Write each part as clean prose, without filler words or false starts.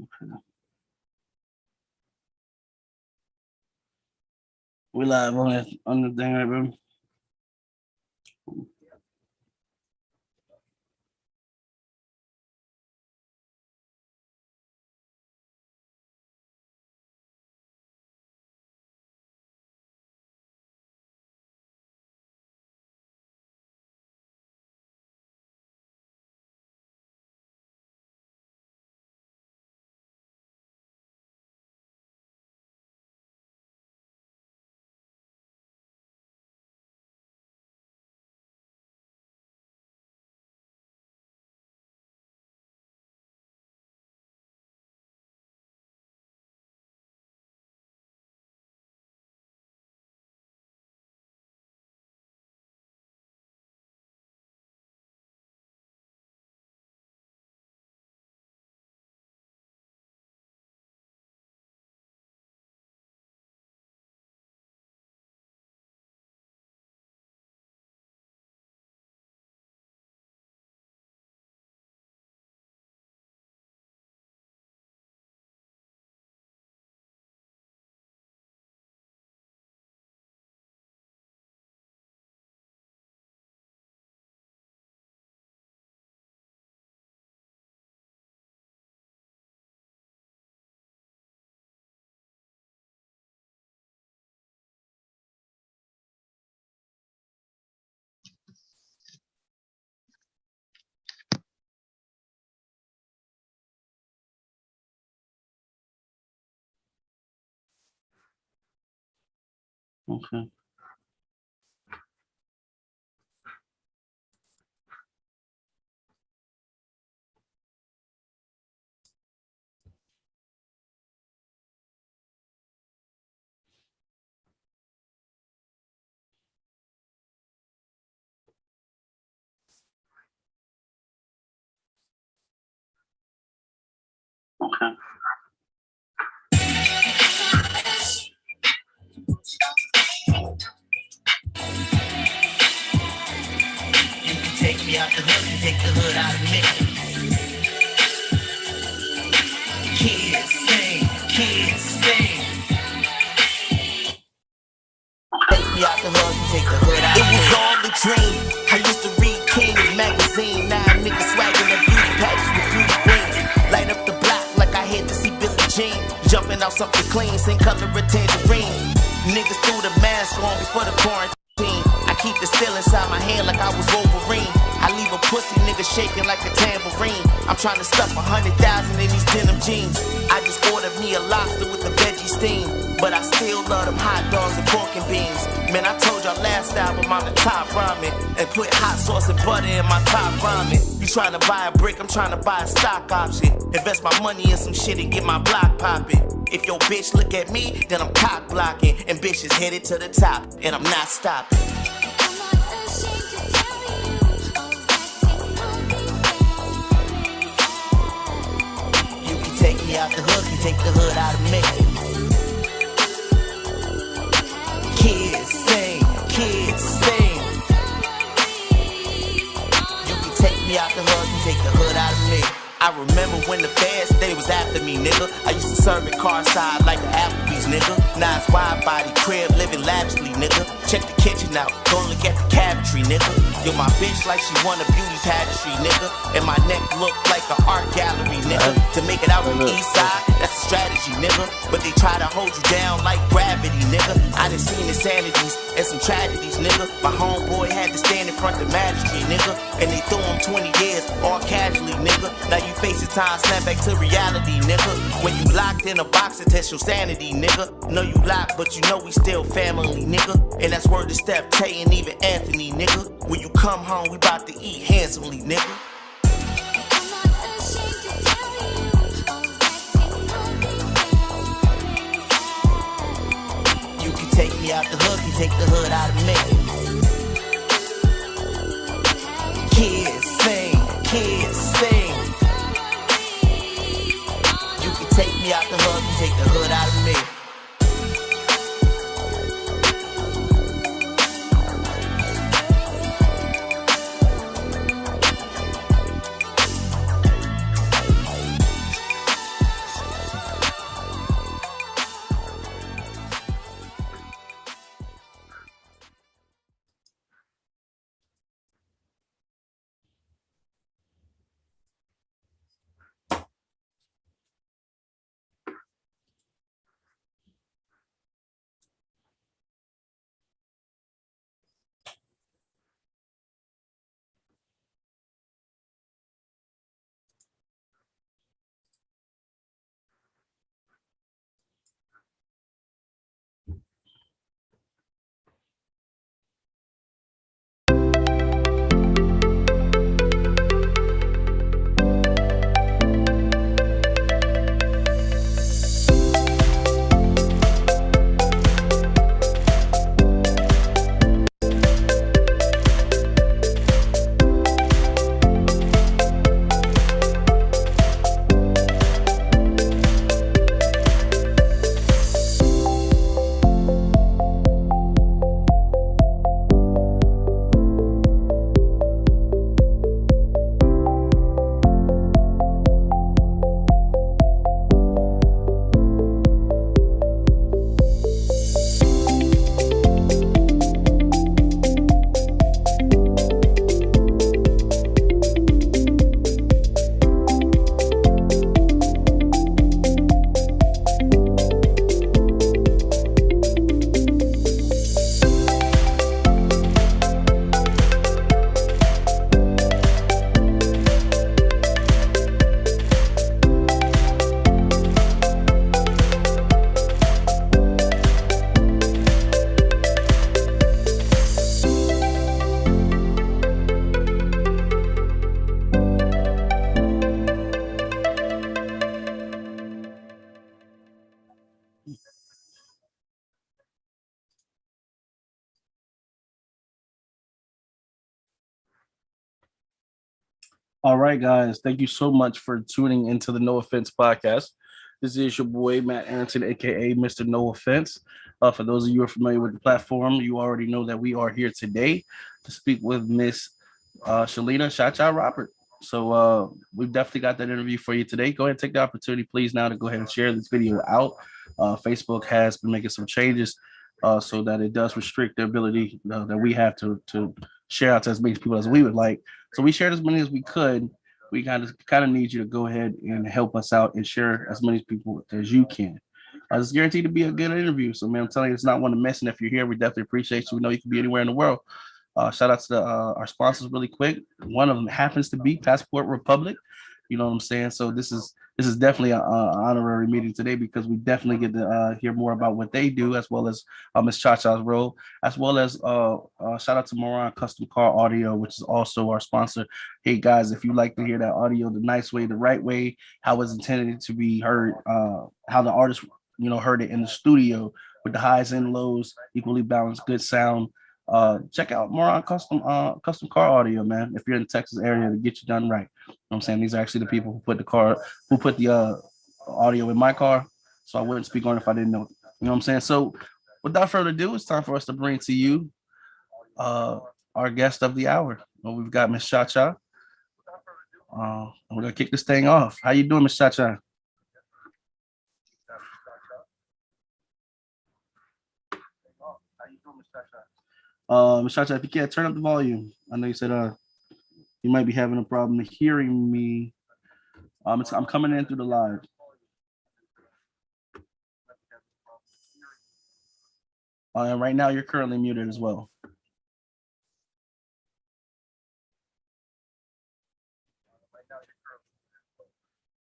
Okay. We live on the thing, right, bro? Okay. Okay. You can take me out the hood and take the hood out of me. Kids sing, kids sing. Take me out the hood and take the hood out of me. It was all a dream. I used to read King magazine. Now niggas swagging the beauty patches with beauty queens. Light up the block like I had to see Billie Jean. Jumping out something clean, same color of tangerine. Niggas threw the mask on before the quarantine. I keep the steel inside my hand like I was Wolverine. I leave a pussy nigga shaking like a tambourine. I'm trying to stuff 100,000 in these denim jeans. I just ordered me a lobster with the veggie steam, but I still love them hot dogs and pork and beans. Man, I told y'all last album I'm the top ramen, and put hot sauce and butter in my top ramen. You trying to buy a brick, I'm trying to buy a stock option. Invest my money in some shit and get my block popping. If your bitch look at me, then I'm cock blocking. And bitch is headed to the top, and I'm not stopping. You can take me out the hood, you take the hood out of me. Kids sing, kids sing. You can take me out the hood, you take the hood out of me. I remember when the feds, they was after me, nigga. I used to serve it car side like the Applebee's, nigga. Now it's wide body, crib, living lavishly, nigga. Check the kitchen out, go look at the cabinetry, nigga. Yo, my bitch like she want a beauty pageantry, nigga. And my neck look like an art gallery, nigga. To make it out the east side, that's a strategy, nigga. But they try to hold you down like gravity, nigga. I done seen insanities and some tragedies, nigga. My homeboy had to stand in front of the magistrate, nigga. And they threw him 20 years, all casually, nigga. Now you face the time, snap back to reality, nigga. When you locked in a box to test your sanity, nigga. Know you locked, but you know we still family, nigga. And that's word to Steph, Tay, and even Anthony, nigga. When you come home, we bout to eat handsomely, nigga. You can take me out the hood, you take the hood out of me. Kids sing, kids sing. You can take me out the hood, you take the hood out of me. All right, guys. Thank you so much for tuning into the No Offense podcast. This is your boy Matt Arrington, aka Mr. No Offense. For those of you who are familiar with the platform, you already know that we are here today to speak with Miss Chalina Chacha Robert. So we've definitely got that interview for you today. Go ahead and take the opportunity, please, now to go ahead and share this video out. Facebook has been making some changes so that it does restrict the ability that we have to share out to as many people as we would like. So we shared as many as we could. We kind of need you to go ahead and help us out and share as many people as you can. It's guaranteed to be a good interview. So man, I'm telling you, it's not one to miss. And if you're here, we definitely appreciate you. We know you can be anywhere in the world. Shout out to our sponsors really quick. One of them happens to be Passport Republic. You know what I'm saying? So this is definitely an honorary meeting today because we definitely get to hear more about what they do as well as Miss Chacha's role, as well as shout out to Moran Custom Car Audio, which is also our sponsor. Hey guys, if you like to hear that audio the nice way, the right way, how it's intended to be heard, how the artist heard it in the studio with the highs and lows, equally balanced, good sound. Check out more on custom car audio, man. If you're in the Texas area, to get you done right. You know what I'm saying? These are actually the people who put the audio in my car. So I wouldn't speak on it if I didn't know. You know what I'm saying? So without further ado, it's time for us to bring to you uh our guest of the hour. We've got Miss Cha Cha. We're gonna kick this thing off. How you doing, Miss Cha Cha? Miss Cha Cha, if you can't turn up the volume. I know you said you might be having a problem hearing me. I'm coming in through the live. And right now, you're currently muted as well.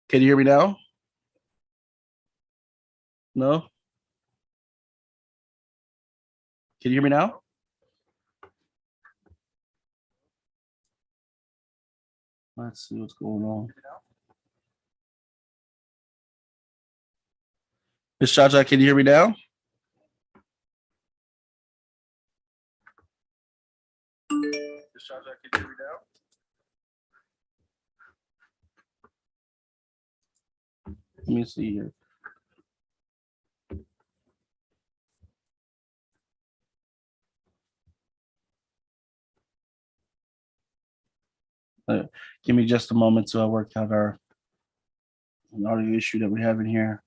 Can you hear me now? No? Can you hear me now? Let's see what's going on. Miss Cha Cha, can you hear me now? Miss Cha Cha, can you hear me now? Let me see here. Give me just a moment to work out an audio issue that we have in here.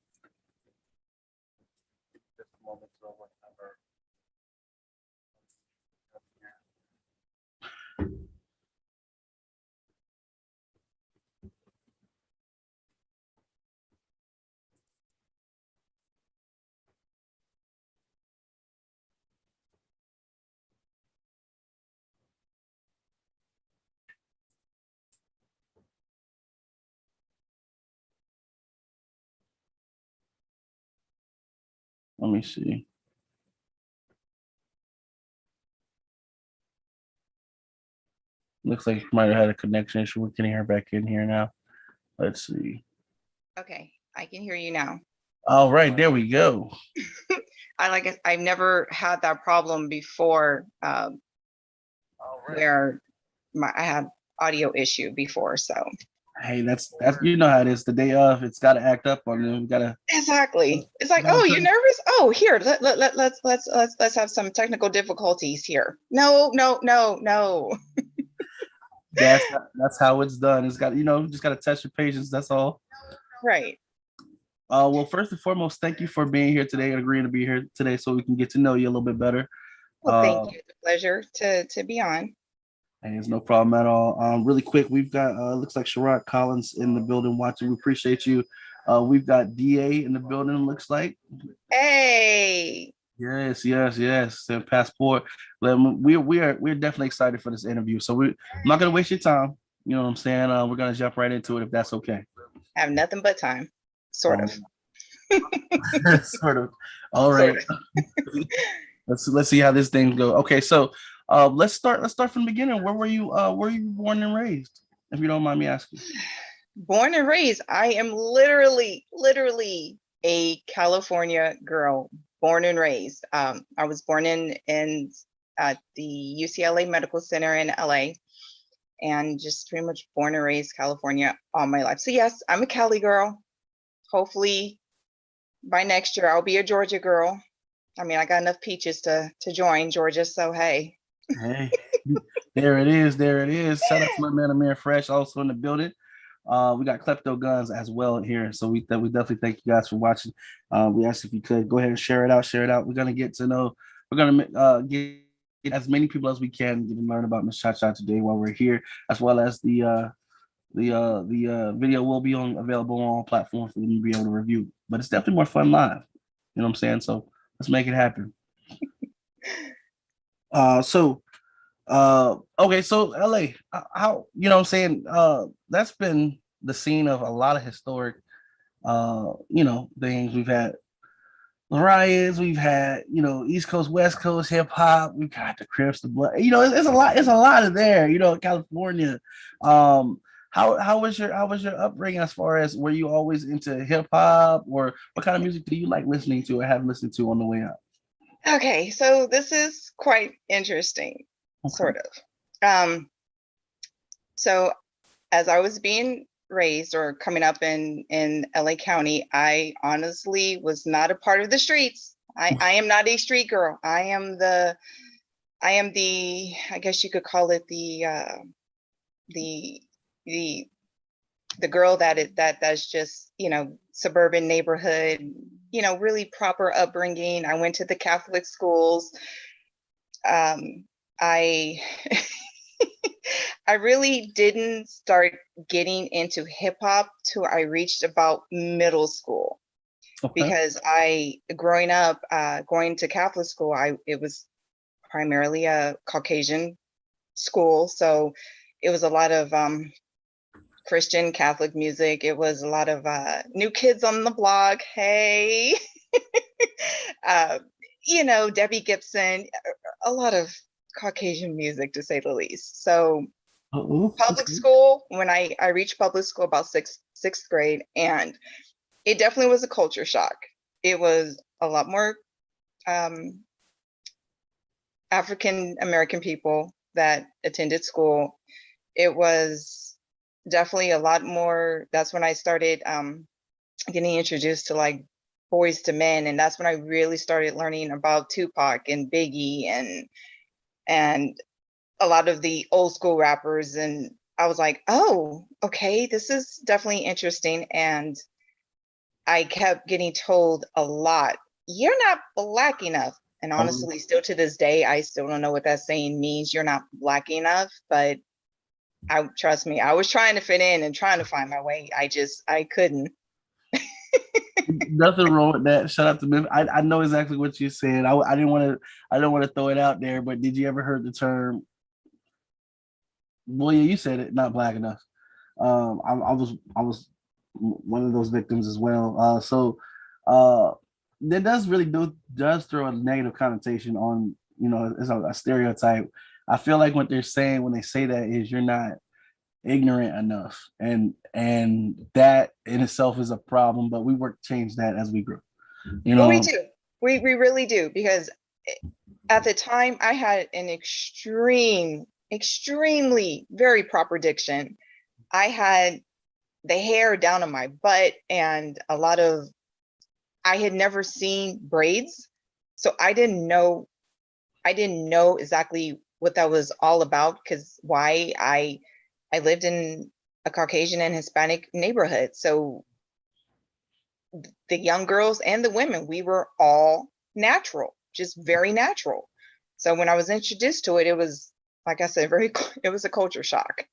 Let me see. Looks like you might have had a connection issue. We can hear back in here now. Let's see. Okay, I can hear you now. All right, there we go. I've never had that problem before, where I had audio issue before. So hey, that's you know how it is. The day of, it's got to act up on you. We gotta exactly. It's like, oh, you're nervous. Oh, here, let's have some technical difficulties here. No. That's how it's done. It's got just got to test your patience. That's all. Right. Well, first and foremost, thank you for being here today and agreeing to be here today, so we can get to know you a little bit better. Well, thank you. It's a pleasure to be on. And it's no problem at all. Really quick, we've got looks like Sherrod Collins in the building watching. We appreciate you. We've got DA in the building. Looks like. Hey. Yes. And Passport. We're definitely excited for this interview. So I'm not gonna waste your time. You know what I'm saying? We're gonna jump right into it if that's okay. I have nothing but time. Sort of. Sort of. All right. let's see how this thing goes. Okay, so let's start from the beginning. Where were you born and raised, if you don't mind me asking? Born and raised. I am literally a California girl, born and raised. I was born in the UCLA Medical Center in LA, and just pretty much born and raised California all my life. So yes, I'm a Cali girl. Hopefully by next year I'll be a Georgia girl. I mean, I got enough peaches to join Georgia, so hey. Hey, there it is. There it is. Shout out to my man Amir Fresh, also in the building. We got Klepto Guns as well here, so we definitely thank you guys for watching. We asked if you could go ahead and share it out. Share it out. We're gonna get to know. We're gonna get as many people as we can get to learn about Miss Cha Cha today while we're here, as well as the video will be on available on all platforms for them to be able to review. But it's definitely more fun live. You know what I'm saying? So let's make it happen. So okay, so LA, how you know what I'm saying? That's been the scene of a lot of historic things. We've had riots, we've had, East Coast, West Coast hip hop, we've got the Crips, the blood, it's a lot of there, California. How was your upbringing as far as were you always into hip hop, or what kind of music do you like listening to or have listened to on the way out? Okay, so this is quite interesting, Okay. sort of. Um, so as I was being raised or coming up in LA County, I honestly was not a part of the streets. I am not a street girl. I am the I guess you could call it the the the girl that's just, suburban neighborhood, really proper upbringing. I went to the Catholic schools. I I really didn't start getting into hip hop till I reached about middle school, Okay. because I growing up, going to Catholic school, it was primarily a Caucasian school, so it was a lot of Christian Catholic music. It was a lot of New Kids on the Block. Hey, uh, Debbie Gibson, a lot of Caucasian music to say the least. So Oh, public okay. school, when I reached public school about sixth grade, and it definitely was a culture shock. It was a lot more um, African American people that attended school. It was definitely a lot more. That's when I started getting introduced to like Boys to Men, and that's when I really started learning about Tupac and Biggie and a lot of the old school rappers. And I was like, oh, okay, this is definitely interesting. And I kept getting told a lot, you're not black enough. And Um, honestly, still to this day, I still don't know what that saying means. You're not black enough, but I trust me, I was trying to fit in and trying to find my way. I couldn't. Nothing wrong with that. Shout out to Memphis. I know exactly what you said. I didn't want to. I don't want to throw it out there, but did you ever heard the term? Well, yeah, you said it. Not black enough. I was one of those victims as well. Uh, that does really does throw a negative connotation on, it's a stereotype. I feel like what they're saying when they say that is you're not ignorant enough, and that in itself is a problem. But we work to change that as we grow. You Well, we know, do. We really do, because at the time I had an extremely very proper diction. I had the hair down on my butt, and I had never seen braids. So I didn't know exactly what that was all about, because why I lived in a Caucasian and Hispanic neighborhood. So the young girls and the women, we were all natural, just very natural. So when I was introduced to it, it was, like I said, it was a culture shock.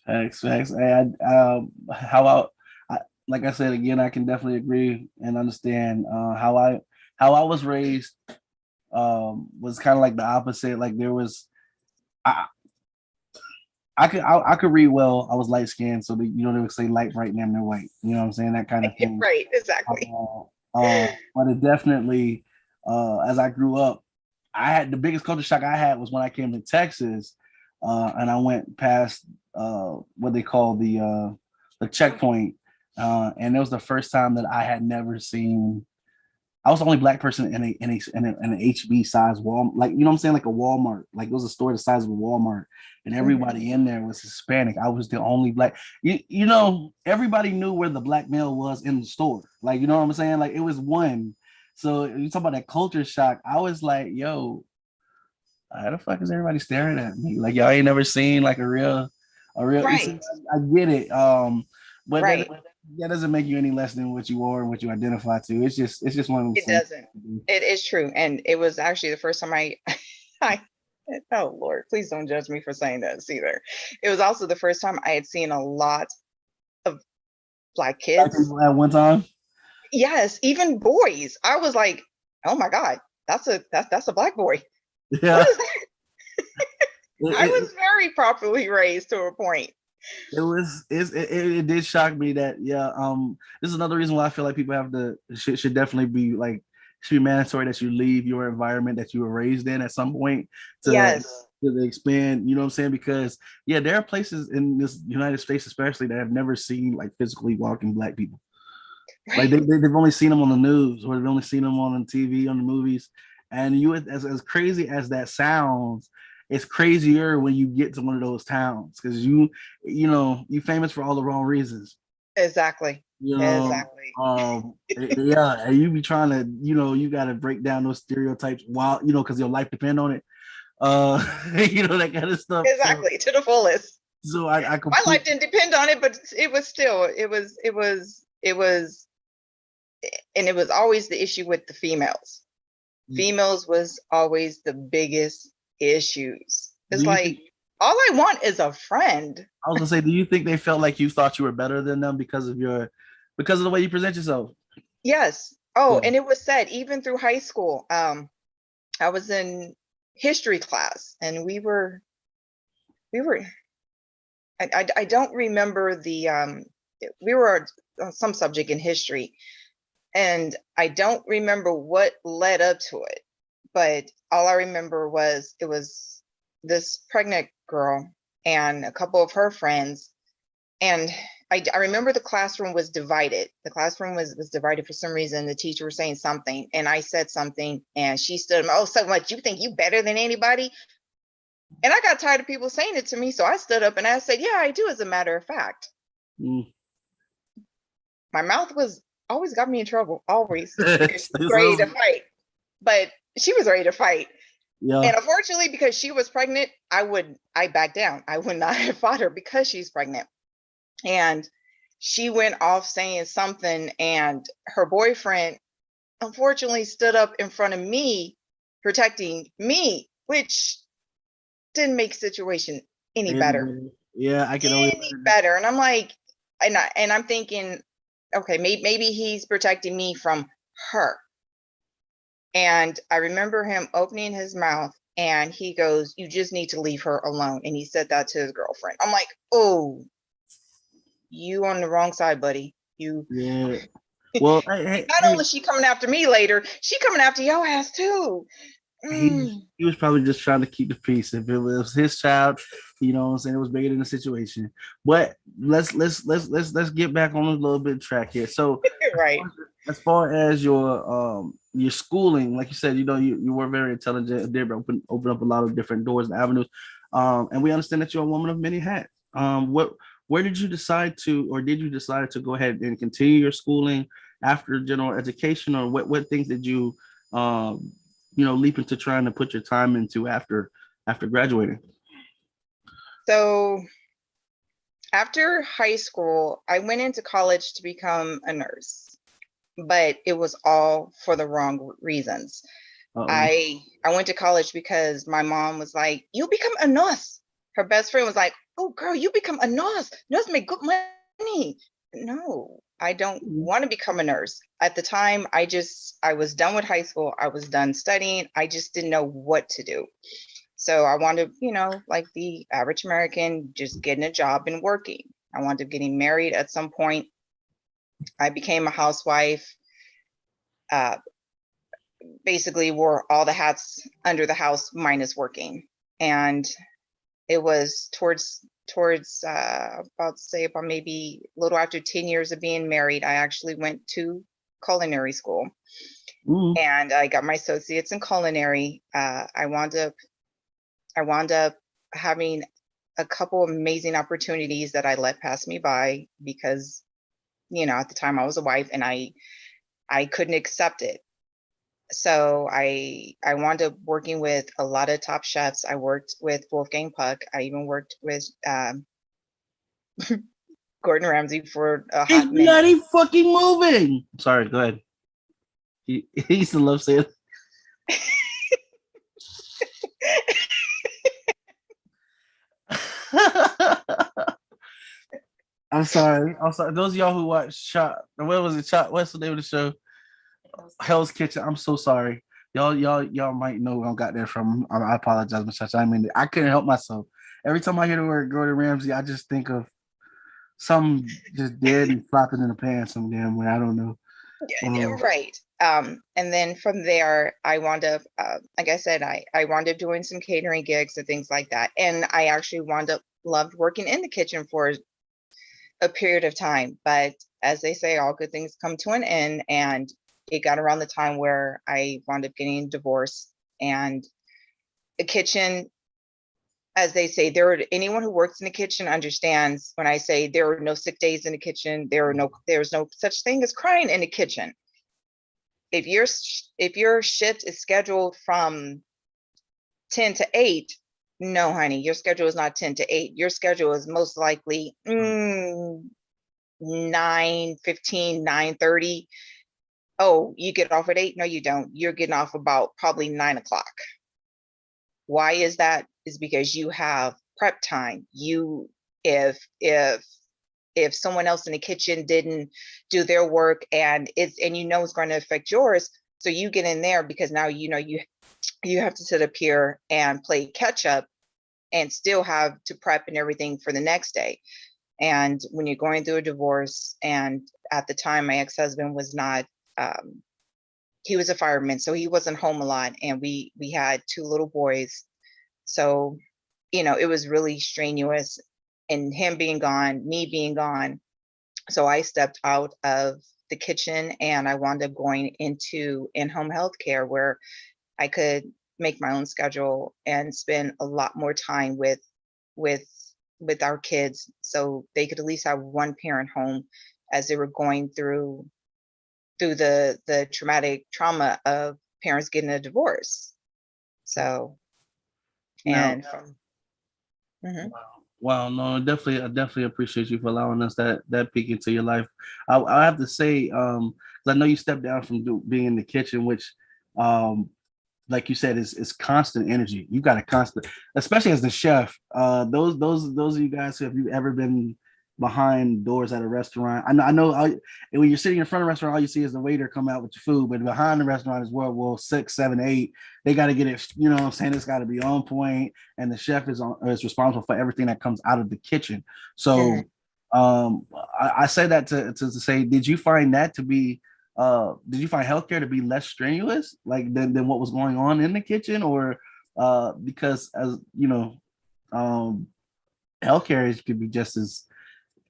facts. And like I said again, I can definitely agree and understand how I was raised. Was kind of like the opposite. Like there was, I I could read well. I was light skinned, so they would say light, bright, damn near white. You know what I'm saying? That kind of thing. Right, exactly. But it definitely, as I grew up, I had the biggest culture shock I had was when I came to Texas, and I went past what they call the checkpoint, and it was the first time that I had never seen I was the only black person in an HB size Walmart, like you know what I'm saying, like a Walmart, like it was a store the size of a Walmart, and Mhm. everybody in there was Hispanic. I was the only black. You know, everybody knew where the black male was in the store. Like you know what I'm saying, like it was one. So you talk about that culture shock. I was like, yo, how the fuck is everybody staring at me? Like y'all ain't never seen like a real. You see, Right, I get it. But that right. that doesn't make you any less than what you are and what you identify to. It's just one of those It things. doesn't. It is true. And it was actually the first time I, oh Lord, please don't judge me for saying this either. It was also the first time I had seen a lot of black Black kids. people at one time. Yes, even boys. I was like, oh my God, that's a black boy. What Yeah. is that? I It, was very properly raised to a point. it did shock me that this is another reason why I feel like people have to should definitely be like should be mandatory that you leave your environment that you were raised in at some point to Yes, to expand, you know what I'm saying? Because yeah, there are places in this United States especially that have never seen like physically walking black people. Like right. they've only seen them on the news or they've only seen them on TV, on the movies. And you, as crazy as that sounds, it's crazier when you get to one of those towns because you famous for all the wrong reasons. Exactly. You know, Exactly. yeah, and you be trying to, you got to break down those stereotypes while, because your life depend on it. That kind of stuff. So, Exactly. To the fullest. so I My life completely. didn't depend on it, but it was still, it was, and it was always the issue with the females. Females was always the biggest issues. Do It's you like, think? all I want is a friend. I was gonna say, do you think they felt like you thought you were better than them because of the way you present yourself? Yes. Oh, Yeah. and it was said even through high school. I was in history class and we were I don't remember we were on some subject in history and I don't remember what led up to it, but all I remember was it was this pregnant girl and a couple of her friends. And I remember the classroom was divided. The classroom was divided for some reason. The teacher was saying something, and I said something, and she stood. Oh, so much! You think you better than anybody? And I got tired of people saying it to me, so I stood up and I said, "Yeah, I do." As a matter of fact, Mm. my mouth was always got me in trouble, always because she was ready So, to fight. But she was ready to fight, yeah. and unfortunately, because she was pregnant, I backed down. I would not have fought her because she's pregnant. And she went off saying something, and her boyfriend unfortunately stood up in front of me protecting me, which didn't make situation any better. Yeah, I can only Any better. And I'm like, I'm thinking, okay, maybe he's protecting me from her. And I remember him opening his mouth and he goes, "You just need to leave her alone." And he said that to his girlfriend. I'm like, oh, you on the wrong side, buddy. You yeah. Well, hey, not only hey, she coming after me later, she coming after your ass too. he Mm. he was probably just trying to keep the peace. If it was his child, what I'm saying, it was bigger than the situation. But let's get back on a little bit track here. So Right. as far as your schooling, like you said, you were very intelligent, did open up a lot of different doors and avenues. And we understand that you're a woman of many hats. Where did you decide to, or did you decide to go ahead and continue your schooling after general education, or what things did you leap into trying to put your time into after graduating? So after high school, I went into college to become a nurse, but it was all for the wrong reasons. Uh-oh. I went to college because my mom was like, "You become a nurse." Her best friend was like, "Oh, girl, you become a nurse. Nurse make good money." No, I don't want to become a nurse. At the time, I was done with high school. I was done studying. I just didn't know what to do. So I wanted, like the average American, just getting a job and working. I wanted getting married at some point. I became a housewife. Uh, Basically wore all the hats under the house minus working. And it was towards about maybe a little after 10 years of being married, I actually went to culinary school. Mm. and I got my associates in culinary. I wound up having a couple amazing opportunities that I let pass me by because, at the time I was a wife and I couldn't accept it. So I wound up working with a lot of top chefs. I worked with Wolfgang Puck. I even worked with Gordon Ramsay for a It's hot minute. bloody fucking moving. Sorry, go ahead. He used to love saying. I'm sorry. I'm sorry. Those of y'all who watch Shot, what was it? Shot. What's the name of the show? Hell's Kitchen. I'm so sorry. Y'all might know where I got there from. I apologize, much. I mean, I couldn't help myself. Every time I hear the word Gordon Ramsay, I just think of some just dead and flopping in the pan some damn way. I don't know. Right. And then from there, I wound up, like I said, I wound up doing some catering gigs and things like that. And I actually wound up loved working in the kitchen for a period of time. But as they say, all good things come to an end. And it got around the time where I wound up getting divorced. And the kitchen, as they say, anyone who works in the kitchen understands when I say there are no sick days in the kitchen. There's no such thing as crying in the kitchen. If your shift is scheduled from 10 to 8, no, honey, your schedule is not 10 to 8. Your schedule is most likely 9:15, 9:30. Oh, you get off at 8? No, you don't. You're getting off about probably 9 o'clock. Why is that? Is because you have prep time. If someone else in the kitchen didn't do their work and it's going to affect yours, so you get in there because now you have to sit up here and play catch up and still have to prep and everything for the next day. And when you're going through a divorce, and at the time my ex-husband was not, he was a fireman, so he wasn't home a lot, and we had 2 little boys, so it was really strenuous, and him being gone, me being gone. So I stepped out of the kitchen and I wound up going into in-home healthcare, where I could make my own schedule and spend a lot more time with our kids, so they could at least have one parent home as they were going through the traumatic trauma of parents getting a divorce. So, Now, and from, mhm. wow, no, I definitely appreciate you for allowing us that peek into your life. I have to say, 'cause I know you stepped down from being in the kitchen, which, like you said, is constant energy. You got a constant, especially as the chef. Those of you guys who have you ever been behind doors at a restaurant? When you're sitting in front of a restaurant, all you see is the waiter come out with your food, but behind the restaurant is World War 6, 7, 8. They got to get it. You know what I'm saying? It's got to be on point, and the chef is responsible for everything that comes out of the kitchen. Mhm. So, I say that to say, did you find healthcare to be less strenuous, like than what was going on in the kitchen, or because as you know, healthcare could be just as,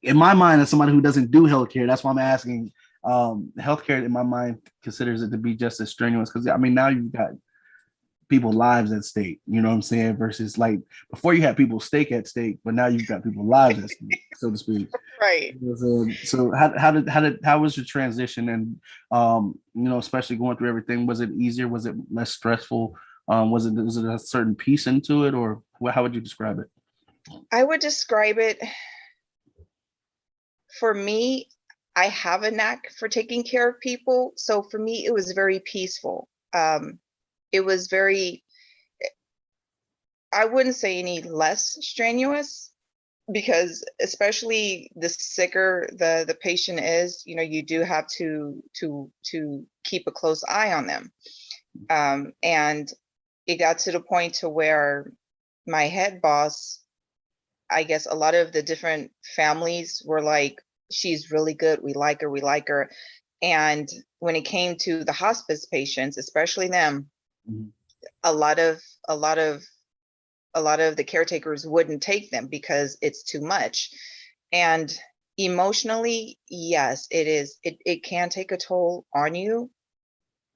in my mind, as somebody who doesn't do healthcare, that's why I'm asking. Healthcare, in my mind, considers it to be just as strenuous because I mean now you've got people's lives at stake. You know what I'm saying? Versus like before you had people's stake at stake, but now you've got people's lives at stake, so to speak. Right. So how was your transition, and especially going through everything, was it easier, was it less stressful, was it a certain piece into it, or how would you describe it? I would describe it, for me, I have a knack for taking care of people. So for me, it was very peaceful. It was very, I wouldn't say any less strenuous, because especially the sicker the patient is, you do have to keep a close eye on them. And it got to the point to where my head boss, I guess a lot of the different families were like, she's really good. We like her. We like her. And when it came to the hospice patients, especially them, Mhm. a lot of a lot of a lot of the caretakers wouldn't take them because it's too much. And emotionally, yes, it is. It can take a toll on you.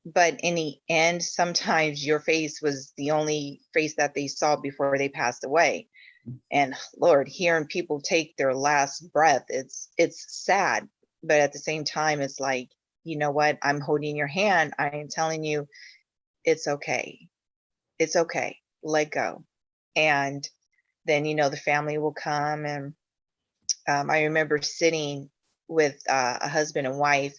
but in the end, sometimes your face was the only face that they saw before they passed away. And Lord, hearing people take their last breath, it's sad, but at the same time, it's like, you know what? I'm holding your hand. I am telling you, it's okay. It's okay. Let go. And then, the family will come. And I remember sitting with a husband and wife.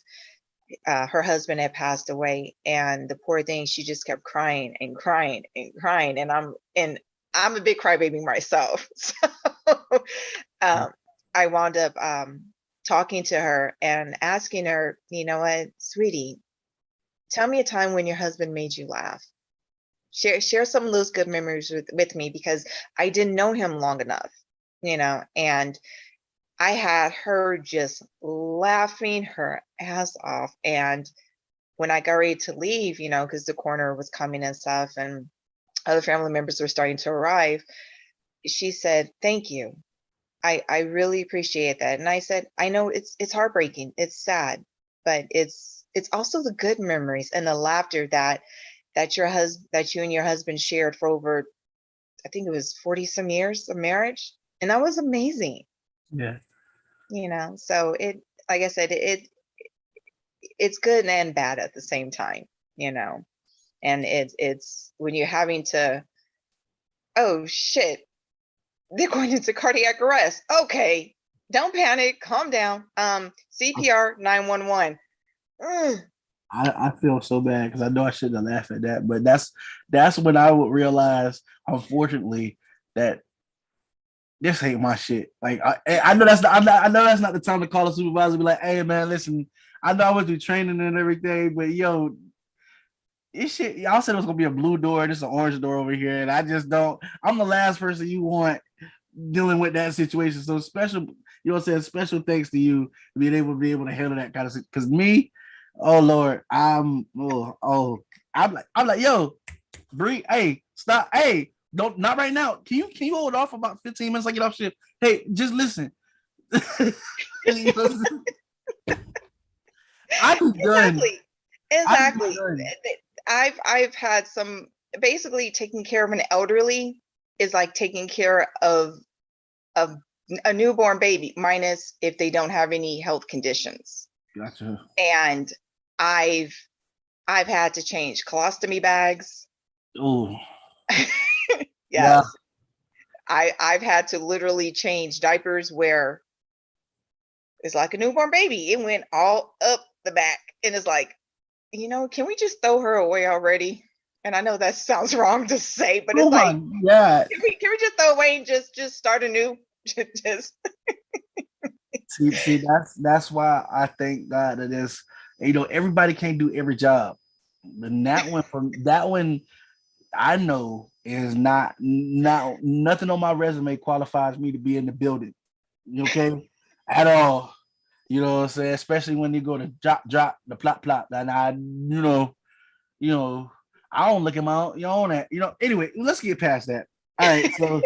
Her husband had passed away, and the poor thing, she just kept crying and crying and crying. And I'm a big crybaby myself. So I wound up talking to her and asking her, you know what, sweetie, tell me a time when your husband made you laugh. Share some of those good memories with me, because I didn't know him long enough, and I had her just laughing her ass off. And when I got ready to leave, because the coroner was coming and stuff, and other family members were starting to arrive, she said, "Thank you. I really appreciate that." And I said, "I know it's heartbreaking. It's sad, but it's also the good memories and the laughter that you and your husband shared for over, I think it was 40 some years of marriage. And that was amazing." Yeah. So like I said, it's good and bad at the same time, and it's when you're having to, oh shit, they're going into cardiac arrest. Okay, don't panic, calm down. CPR 911. I feel so bad because I know I shouldn't laugh at that, but that's when I would realize, unfortunately, that this ain't my shit. Like I know I know that's not the time to call a supervisor and be like, "Hey man, listen, I know I went through training and everything, but yo, this shit, y'all said it was gonna be a blue door, this is an orange door over here, and I just don't. I'm the last person you want dealing with that situation. So special, you know what I'm saying? Special thanks to you being able to handle that kind of situation. Because me, oh Lord, I'm like, yo, Bree, hey, stop, hey, don't, not right now. Can you hold off for about 15 minutes? I get off shift. Hey, just listen. I'm done. I'm Exactly. done. I've had some, basically taking care of an elderly is like taking care of a newborn baby, minus if they don't have any health conditions. Gotcha. And I've had to change colostomy bags. Oh, Yes. wow. I've had to literally change diapers where it's like a newborn baby. It went all up the back, and it's like, can we just throw her away already? And I know that sounds wrong to say, but Oh it's my like, God. can we just throw away and just start anew? Just See, that's why I thank God that is, everybody can't do every job. And that one I know is not nothing on my resume qualifies me to be in the building. Okay? At all. You know what I'm saying? Especially when you go to drop the plot. And you know, I don't look at my own that. Anyway, let's get past that. All right, so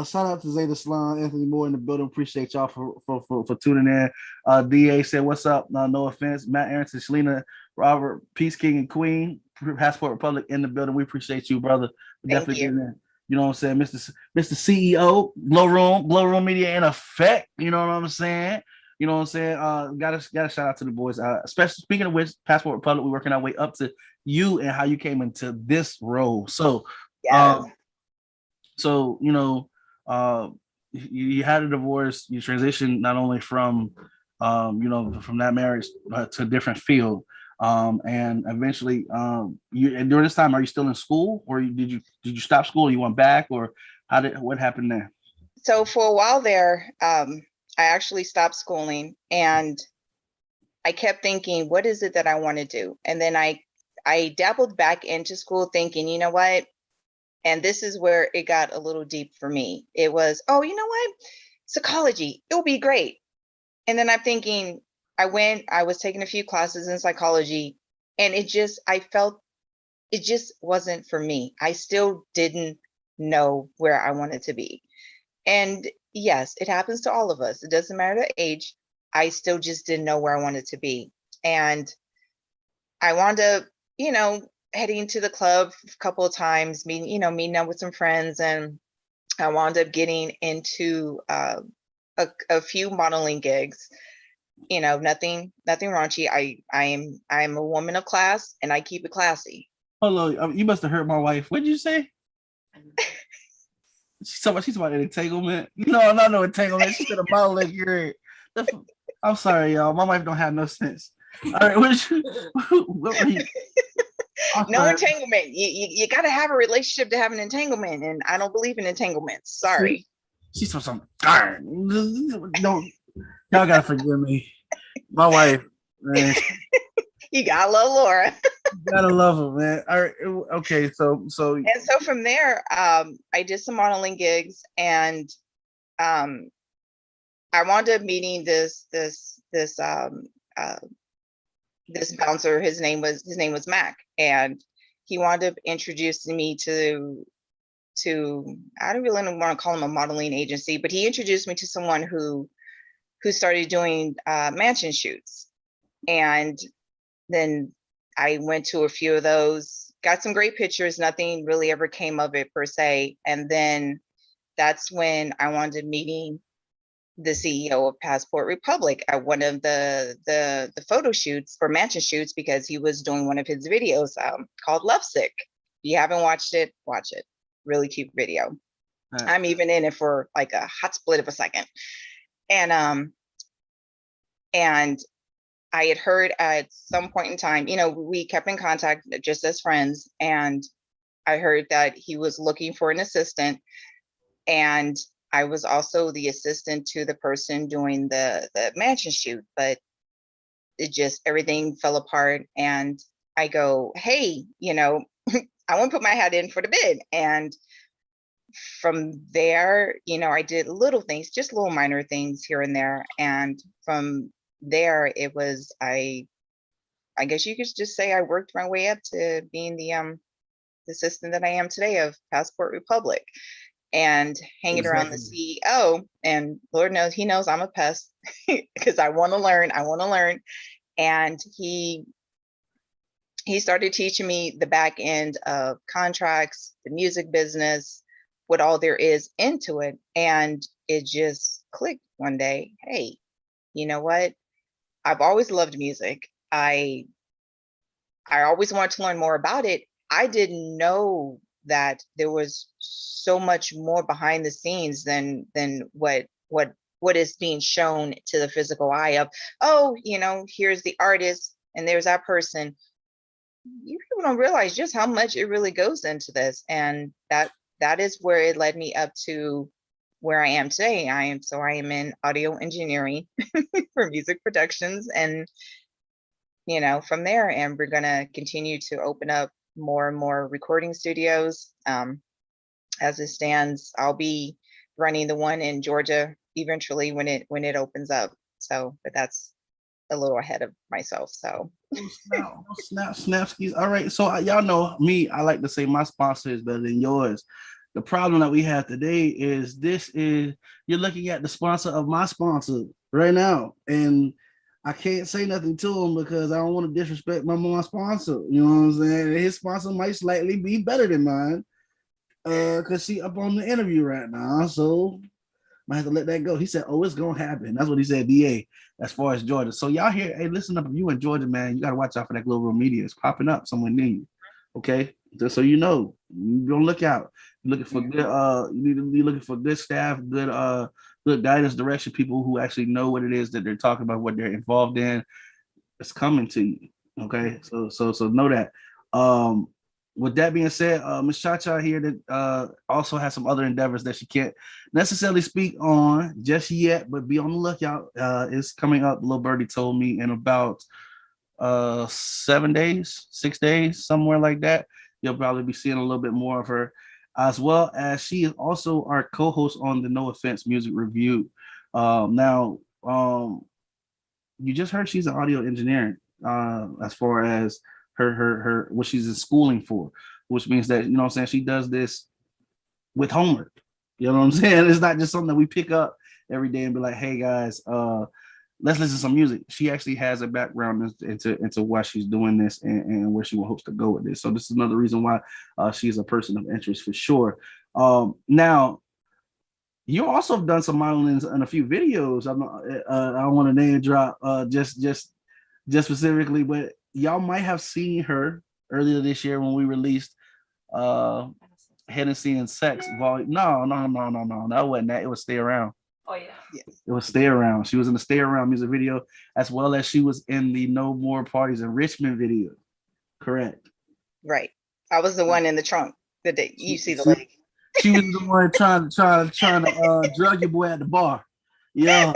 shout out to Zeta Salon, Anthony Moore in the building. Appreciate y'all for tuning in. DA said, "What's up?" No offense. Matt Aronson, Chalina, Robert, Peace King and Queen, Passport Republic in the building. We appreciate you, brother. We thank definitely you. getting in. You know what I'm saying, Mr. CEO, Glow Room Media in effect. You know what I'm saying. You know what I'm saying. Gotta shout out to the boys. Especially speaking of which, Passport Republic, we're working our way up to you and how you came into this role. So, Yes. um, so you had a divorce, you transitioned not only from from that marriage to a different field, and eventually and during this time, are you still in school, or did you stop school, or you went back, or what happened there? So for a while there, I actually stopped schooling, and I kept thinking, what is it that I want to do? And then I dabbled back into school thinking, you know what? And this is where it got a little deep for me. It was, oh, you know what? Psychology, it will be great. And then I'm thinking, I was taking a few classes in psychology, and I felt it just wasn't for me. I still didn't know where I wanted to be. And yes, it happens to all of us. It doesn't matter the age. I still just didn't know where I wanted to be. And I wound up, heading to the club a couple of times, meeting up with some friends, and I wound up getting into a few modeling gigs. Nothing raunchy. I'm a woman of class, and I keep it classy. Hold on, you must have heard my wife. What did you say? She's about an entanglement. No, not no entanglement. She said a modeling gig. I'm sorry, y'all. My wife don't have no sense. All right, what were you? No entanglement. You got to have a relationship to have an entanglement, and I don't believe in entanglements. Sorry. She's from some darn. No, y'all gotta forgive me. My wife, man. You gotta love Laura. Gotta love her, man. All right, okay. So from there, I did some modeling gigs, and I wound up meeting this bouncer. His name was Mac, and he wound up introducing me to I don't really want to call him a modeling agency, but he introduced me to someone who started doing mansion shoots. And then I went to a few of those, got some great pictures. Nothing really ever came of it per se. And then that's when I wound up meeting the CEO of Passport Republic at one of the photo shoots for mansion shoots, because he was doing one of his videos called Lovesick. If you haven't watched it, watch it. Really cute video. I'm even in it for like a hot split of a second. And I had heard at some point in time, we kept in contact just as friends, and I heard that he was looking for an assistant, and I was also the assistant to the person doing the mansion shoot, but it just, everything fell apart. And I go, hey, I want to put my hat in for the bid. And from there, I did little things, just little minor things here and there. And from there, it was, I guess you could just say I worked my way up to being the assistant that I am today of Passport Republic, and hanging around the CEO. And Lord knows, he knows I'm a pest because I want to learn. And he started teaching me the back end of contracts, the music business, what all there is into it. And it just clicked one day. Hey, you know what? I've always loved music. I always wanted to learn more about it. I didn't know that there was so much more behind the scenes than what is being shown to the physical eye of, oh, here's the artist and there's that person. You people don't realize just how much it really goes into this. And that is where it led me up to where I am today. I am in audio engineering for music productions, and from there, and we're gonna continue to open up more and more recording studios. As it stands, I'll be running the one in Georgia eventually when it opens up. So, but that's a little ahead of myself. So snapskis. All right. So y'all know me, I like to say my sponsor is better than yours. The problem that we have today is you're looking at the sponsor of my sponsor right now. And I can't say nothing to him because I don't want to disrespect my sponsor. You know what I'm saying? His sponsor might slightly be better than mine. Because she up on the interview right now. So I have to let that go. He said, oh, it's gonna happen. That's what he said, DA, as far as Georgia. So y'all here, hey, listen up. If you in Georgia, man, you gotta watch out for that global media. It's popping up somewhere near you. Okay. Just so you know, you don't look out. You're looking for good, you need to be looking for good staff, good guidance, direction, people who actually know what it is that they're talking about, what they're involved in. It's coming to you. Okay. So know that. With that being said, Miss Cha here that also has some other endeavors that she can't necessarily speak on just yet, but be on the lookout. It's coming up. Little Birdie told me in about 7 days, 6 days, somewhere like that. You'll probably be seeing a little bit more of her, as well as she is also our co-host on the No Offense Music Review. Now, you just heard she's an audio engineer as far as her what she's in schooling for, which means that, you know what I'm saying, she does this with homework. You know what I'm saying? It's not just something that we pick up every day and be like, hey guys, let's listen to some music. She actually has a background into why she's doing this and where she hopes to go with this. So this is another reason why she is a person of interest for sure. Now, you also have done some modeling in a few videos. I don't want to name drop just specifically, but y'all might have seen her earlier this year when we released uh Hennessy and Sex Volume. No, that wasn't that. It was Stay Around. Oh yeah. Yes. It was Stay Around. She was in the Stay Around music video, as well as she was in the No More Parties in Richmond video. Correct. Right. I was the one in the trunk. The day you see the She, leg. she was the one trying to drug your boy at the bar. Yeah,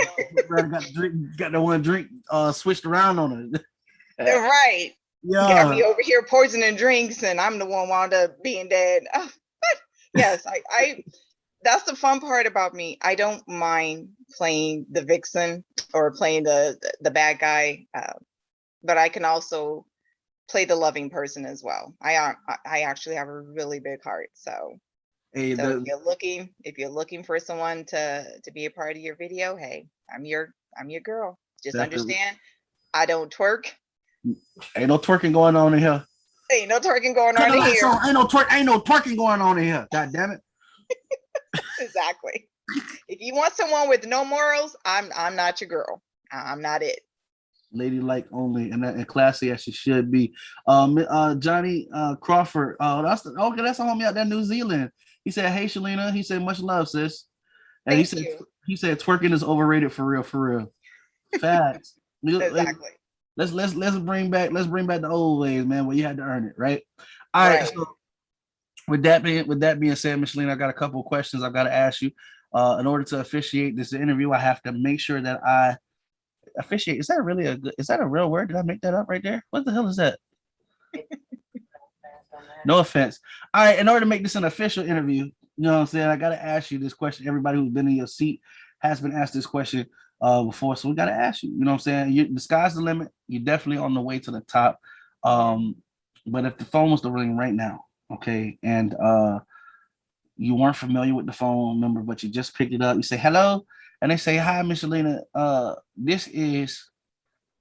got the one drink switched around on her. Right. Got me Yeah, over here poisoning drinks, and I'm the one wound up being dead. Yes, I that's the fun part about me. I don't mind playing the vixen or playing the bad guy, but I can also play the loving person as well. I actually have a really big heart. So hey, if you're looking for someone to be a part of your video, hey, I'm your girl. Just definitely understand, I don't twerk. ain't no twerking going on in here. Ain't no twerking going Cut on the in lights here. on. Ain't no twerking going on in here. God damn it. Exactly. If you want someone with no morals, I'm not your girl. I'm not it. Ladylike only and classy as she should be. Johnny Crawford. That's the homie out there in New Zealand. He said, "Hey, Chalina." He said, "Much love, sis." And Thank you. he said, "Twerking is overrated for real, for real." Facts. Exactly. Let's bring back the old ways, man, where you had to earn it, right? All right. Right. So with that being said, Micheline, I got a couple of questions I've got to ask you. In order to officiate this interview, I have to make sure that I officiate. Is that a real word? Did I make that up right there? What the hell is that? No offense. All right, in order to make this an official interview, you know what I'm saying? I gotta ask you this question. Everybody who's been in your seat has been asked this question before. So we gotta ask you, you know what I'm saying? The sky's the limit. You're definitely on the way to the top. But if the phone was to ring right now, okay, and you weren't familiar with the phone number, but you just picked it up, you say hello, and they say, "Hi, Miss Chalina. This is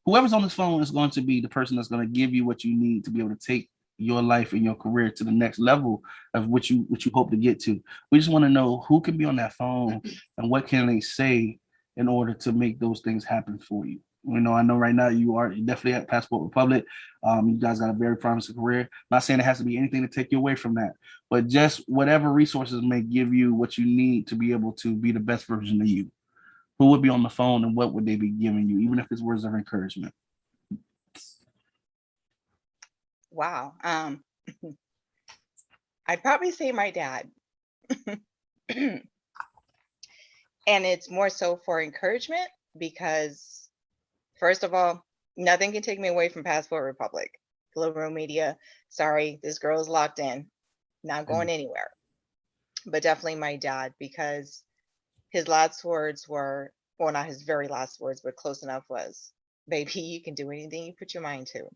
whoever's on this phone is going to be the person that's going to give you what you need to be able to take your life and your career to the next level of what you hope to get to." We just want to know who can be on that phone and what can they say in order to make those things happen for you. I know right now you are definitely at Passport Republic. You guys got a very promising career. I'm not saying it has to be anything to take you away from that, but just whatever resources may give you what you need to be able to be the best version of you. Who would be on the phone and what would they be giving you, even if it's words of encouragement? Wow. I'd probably say my dad. And it's more so for encouragement because, first of all, nothing can take me away from Passport Republic. Global Media, sorry, this girl is locked in, not going anywhere. But definitely my dad, because his last words were, well, not his very last words, but close enough, was, "Baby, you can do anything you put your mind to."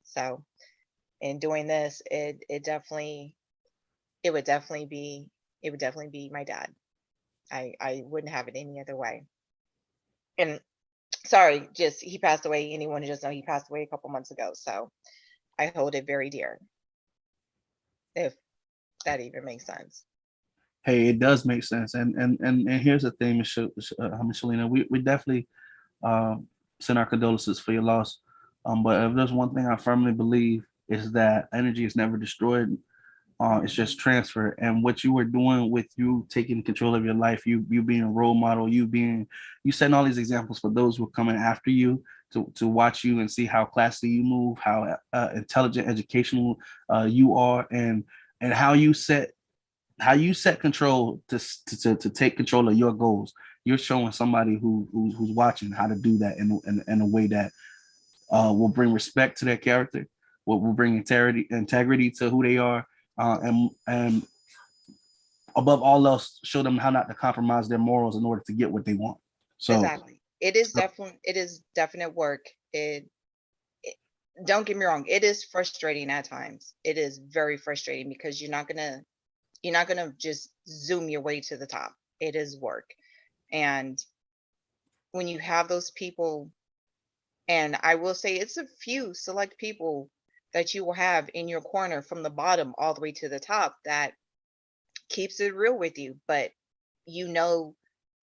So in doing this, it would definitely be my dad. I wouldn't have it any other way. And sorry, just he passed away. Anyone who just know he passed away a couple months ago. So I hold it very dear, if that even makes sense. Hey, it does make sense. And here's the thing, Michelina, we definitely send our condolences for your loss. But if there's one thing I firmly believe is that energy is never destroyed. It's just transfer. And what you were doing with you taking control of your life, you being a role model, you setting all these examples for those who are coming after you to watch you and see how classy you move, how intelligent, educational you are, and how you set control to take control of your goals. You're showing somebody who's watching how to do that in a way that will bring respect to their character, will bring integrity to who they are, and above all else, show them how not to compromise their morals in order to get what they want. So Exactly. It is definite work. Don't get me wrong, it is frustrating at times. It is very frustrating because you're not gonna just zoom your way to the top. It is work. And when you have those people, and I will say it's a few select people that you will have in your corner from the bottom all the way to the top that keeps it real with you, but you know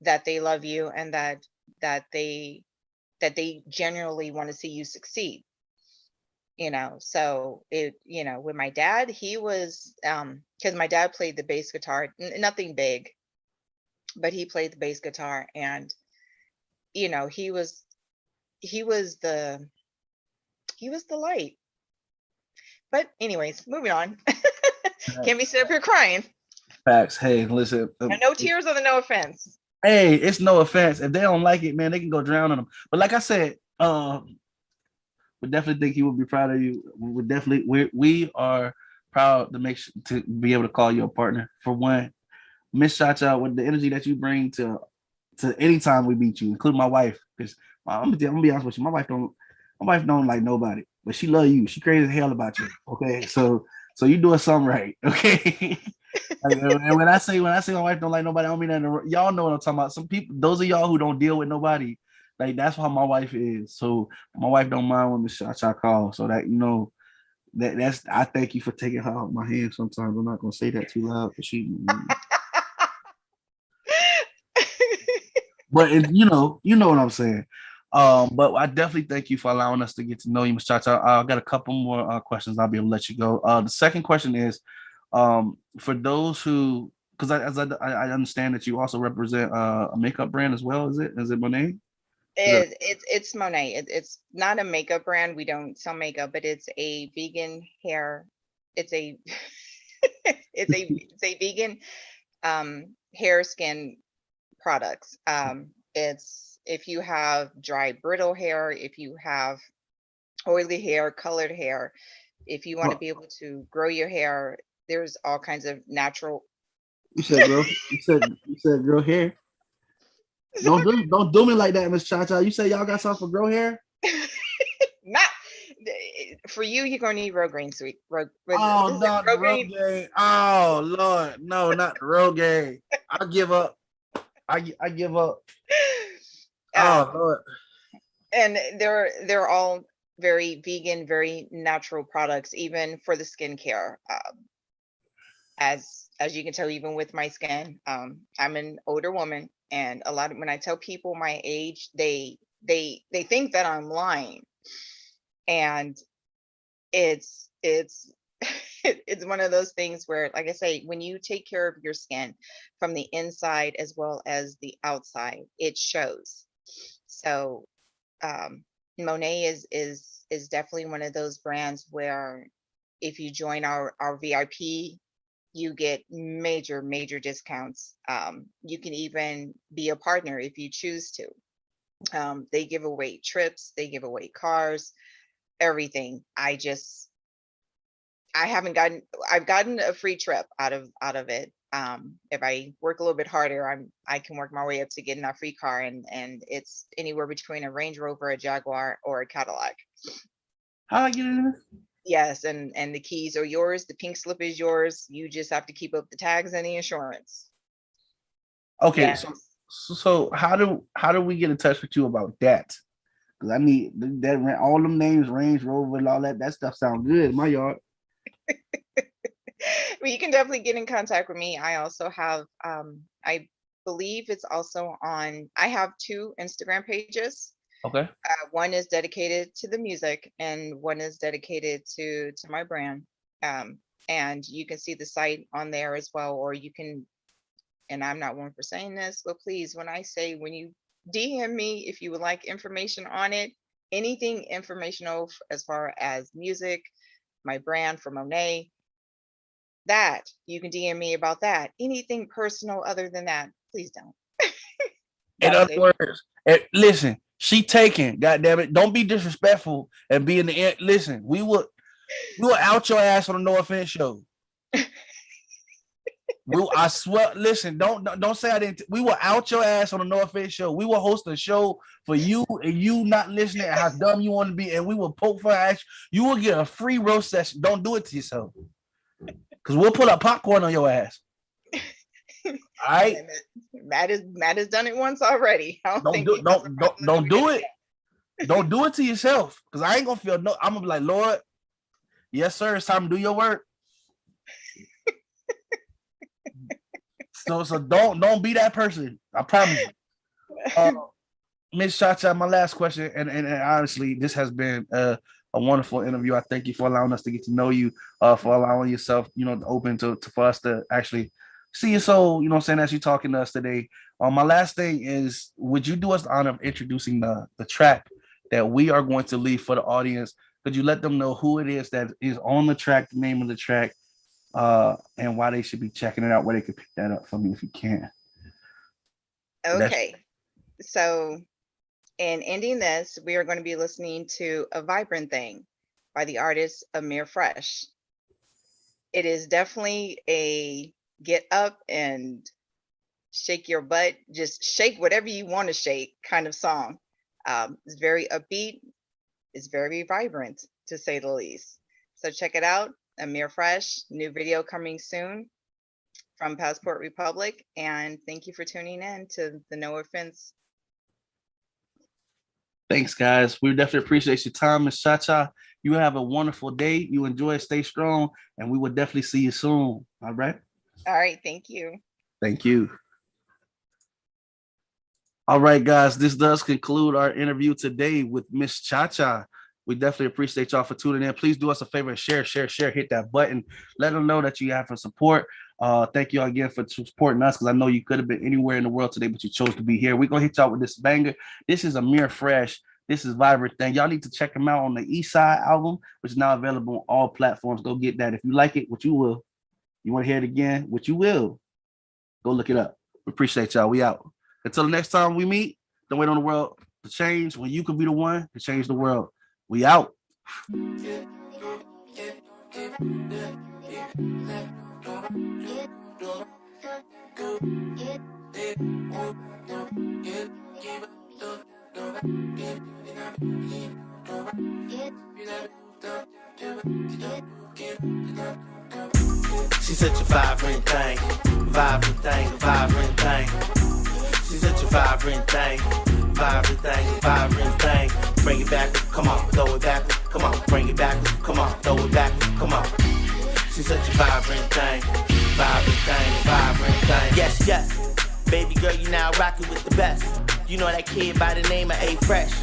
that they love you and that they that they genuinely want to see you succeed. So with my dad, he was because my dad played the bass guitar, nothing big, but he played the bass guitar, and he was he was the he was the light. But anyways, moving on. Can't be Facts. sitting up here crying. Facts. Hey, listen. And no tears on the no offense. Hey, it's no offense. If they don't like it, man, they can go drown on them. But like I said, we definitely think he would be proud of you. We definitely we are proud to to be able to call you a partner. For one, Miss Chacha, with the energy that you bring to any time we beat you, including my wife, because I'm gonna be honest with you, my wife don't like nobody, but she love you. She crazy as hell about you. Okay, so you doing something right. Okay. Like, and when I say my wife don't like nobody, I don't mean that. Y'all know what I'm talking about. Some people, those of y'all who don't deal with nobody, like that's how my wife is. So my wife don't mind when Miss Cha call. So that that's I thank you for taking her out my hand. Sometimes I'm not gonna say that too loud, but but you know what I'm saying. But I definitely thank you for allowing us to get to know you, Miss Cha. I got a couple more questions. I'll be able to let you go. The second question is, for those who, because I understand that you also represent a makeup brand as well. Is it Monet? It's Monet. It's not a makeup brand. We don't sell makeup, but it's a vegan hair. It's a it's a vegan hair skin products. It's if you have dry brittle hair, if you have oily hair, colored hair, if you want to be able to grow your hair, there's all kinds of natural. You said girl. You said girl hair. Don't do me like that, Miss Cha. You say y'all got something for girl hair? Not for you. You're gonna need Rogaine, sweet. Oh, not the Rogaine. Oh Lord, no, not the Rogaine. I give up. I give up. Oh Lord. And they're all very vegan, very natural products, even for the skincare. As you can tell, even with my skin, I'm an older woman, and a lot of when I tell people my age, they think that I'm lying, and it's it's one of those things where, like I say, when you take care of your skin from the inside as well as the outside, it shows. So Monet is definitely one of those brands where if you join our VIP, you get major discounts. You can even be a partner if you choose to. They give away trips, they give away cars, everything. I've gotten a free trip out of it. If I work a little bit harder, I can work my way up to getting that free car, and it's anywhere between a Range Rover, a Jaguar, or a Cadillac. How I get in this? Yes, and the keys are yours. The pink slip is yours. You just have to keep up the tags and the insurance. Okay, Yes. so how do we get in touch with you about that? Because I need that all them names, Range Rover and all that. That stuff sounds good in my yard. Well, you can definitely get in contact with me. I also have I believe it's also on. I have 2 Instagram pages. Okay. One is dedicated to the music, and one is dedicated to my brand. And you can see the site on there as well, or you can. And I'm not one for saying this, but please, when you DM me, if you would like information on it, anything informational as far as music, my brand for Monet, that you can DM me about that. Anything personal other than that, please don't. In other words, listen, she taken. God damn it! Don't be disrespectful and be in the end. Listen, we will out your ass on the No Offense show. I swear. Listen, don't say I didn't. We will out your ass on the No Offense show. We will host a show for you, and you not listening and how dumb you want to be, and we will poke for ass. You will get a free roast session. Don't do it to yourself, because we'll put up popcorn on your ass. All right. Matt has done it once already. I don't think he has a problem Don't do doing it. Don't do it to yourself, because I ain't gonna feel no. I'm gonna be like, Lord, yes, sir, it's time to do your work. So don't be that person. I promise you. Miss Chacha, my last question, and honestly, this has been a wonderful interview. I thank you for allowing us to get to know you, for allowing yourself, open to for us to actually see your soul, what I'm saying, as you're talking to us today. My last thing is, would you do us the honor of introducing the track that we are going to leave for the audience? Could you let them know who it is that is on the track, the name of the track, and why they should be checking it out, where they could pick that up for me if you can? Okay. So in ending this, we are going to be listening to A Vibrant Thing by the artist Amir Fresh. It is definitely a get up and shake your butt, just shake whatever you want to shake kind of song. It's very upbeat. It's very vibrant, to say the least. So check it out. Amir Fresh, new video coming soon from Passport Republic. And thank you for tuning in to the No Offense. Thanks, guys. We definitely appreciate your time, Ms. Chacha. You have a wonderful day. You enjoy, stay strong, and we will definitely see you soon. All right? All right. Thank you. Thank you. All right, guys. This does conclude our interview today with Ms. Chacha. We definitely appreciate y'all for tuning in. Please do us a favor, share, hit that button. Let them know that you have for support. Thank you all again for supporting us, because I know you could have been anywhere in the world today, but you chose to be here. We're going to hit y'all with this banger. This is Amir Fresh. This is Vibrant Thing. Y'all need to check him out on the East Side album, which is now available on all platforms. Go get that. If you like it, which you will. You want to hear it again, which you will. Go look it up. We appreciate y'all. We out. Until the next time we meet, don't wait on the world to change when you could be the one to change the world. We out. She's such a vibrant thing, vibrant thing, vibrant thing. She's such a vibrant thing, vibrant thing, vibrant thing. Bring it back, come on, throw it back, come on, bring it back, come on, throw it back, come on. She's such a vibrant thing, vibrant thing, vibrant thing. Yes, yes, baby girl, you now rocking with the best. You know that kid by the name of A Fresh.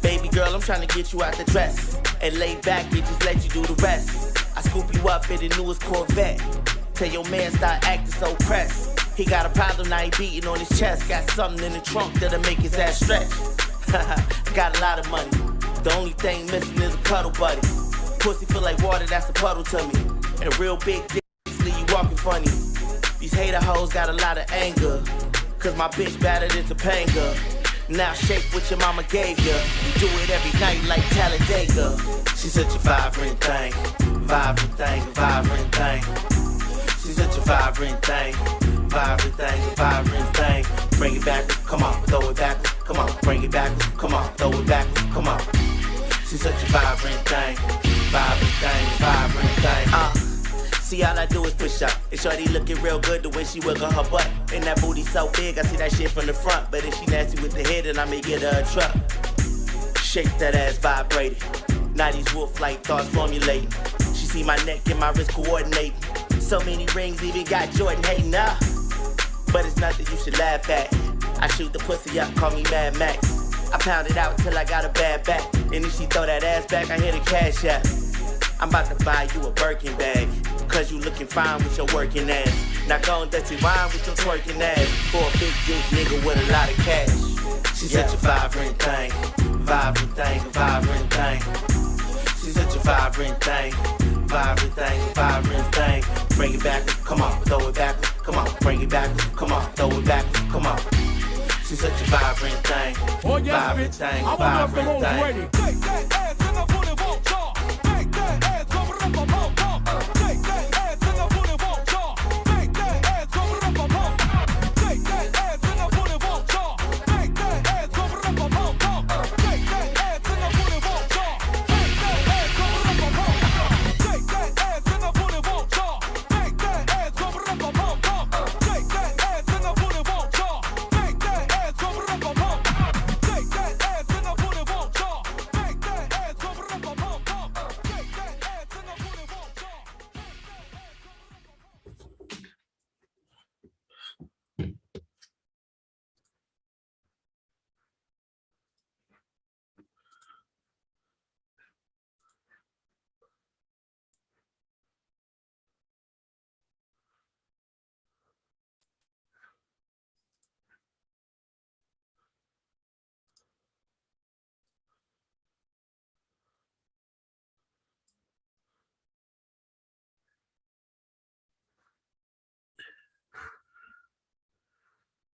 Baby girl, I'm trying to get you out the dress and lay back and just let you do the rest. I scoop you up in the newest Corvette. Tell your man start acting so pressed. He got a problem, now he beating on his chest. Got something in the trunk that'll make his ass stretch. Got a lot of money. The only thing missing is a cuddle buddy. Pussy feel like water, that's a puddle to me. And a real big dick, leave you walking funny. These hater hoes got a lot of anger, cause my bitch better than Topanga. Now shake what your mama gave ya. You do it every night like Talladega. She's such a vibrant thing, vibrant thing, vibrant thing. She's such a vibrant thing, vibrant thing, vibrant thing. Bring it back, come on, throw it back, come on, bring it back, come on, throw it back, come on. She's such a vibrant thing, vibrant thing, vibrant thing. See, all I do is push up. And shorty looking real good the way she wiggle her butt. And that booty so big, I see that shit from the front. But if she nasty with the head, then I may get her a truck. Shake that ass vibrating. Now these wolf-like thoughts formulating. She see my neck and my wrist coordinating. So many rings, even got Jordan hating up. But it's nothing you should laugh at. I shoot the pussy up, call me Mad Max. I pound it out till I got a bad back. And if she throw that ass back, I hit a cash out. I'm about to buy you a Birkin bag, cause you looking fine with your working ass. Now go and dirty wine with your twerking ass, for a big dick nigga with a lot of cash. She's such a vibrant thing, vibrant thing, vibrant thing. She's such a vibrant thing, vibrant thing, vibrant thing. Bring it back, come on, throw it back, come on, bring it back, come on, throw it back, come on. She's such a vibrant thing, vibrant thing, vibrant thing.